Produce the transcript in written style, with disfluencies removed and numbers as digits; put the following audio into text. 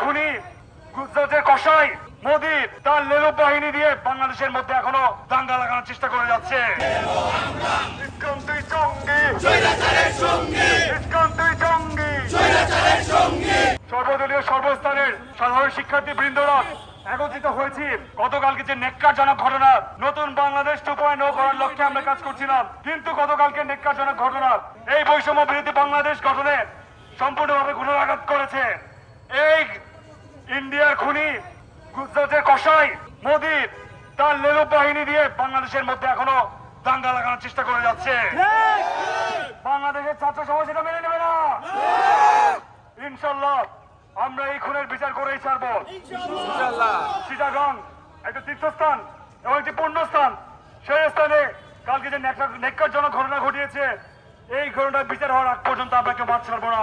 খুনি গুজরাটের কসাই মোদি তার লেলু বাহিনী দিয়ে বাংলাদেশের মধ্যে এখনো দাঙ্গা লাগানোর চেষ্টা করে যাচ্ছে। সর্বদলীয় সর্বস্তরের সাধারণ শিক্ষার্থী বৃন্দরা একত্রিত হয়েছি গতকালকে যে নেক্কারজনক ঘটনা, নতুন বাংলাদেশ 2.0 করার লক্ষ্যে আমরা কাজ করছিলাম, কিন্তু গতকালকে নেক্কারজনক ঘটনা এই বৈষম্য বিরোধী বাংলাদেশ গঠনে সম্পূর্ণভাবে ঘূর্ণাঘাত করেছে। এই ইন্ডিয়ার খুনি গুজরাটের কসাই মোদি তার লেলু বাহিনী দিয়ে বাংলাদেশের মধ্যে এখনো দাঙ্গা লাগানোর চেষ্টা করে যাচ্ছে। বাংলাদেশের ছাত্র সমাজ এটা মেনে নেবে না। ইনশাল্লাহ আমরা এই খুনের বিচার করেই ছাড়বো। চিটাগং একটা তীর্থস্থান এবং একটি পুণ্যস্থান, সেই স্থানে কালকে যে নেক্কারজনক ঘটনা ঘটিয়েছে, এই ঘটনার বিচার হওয়ার আগ পর্যন্ত আমরা কেউ বাদ ছাড়বো না।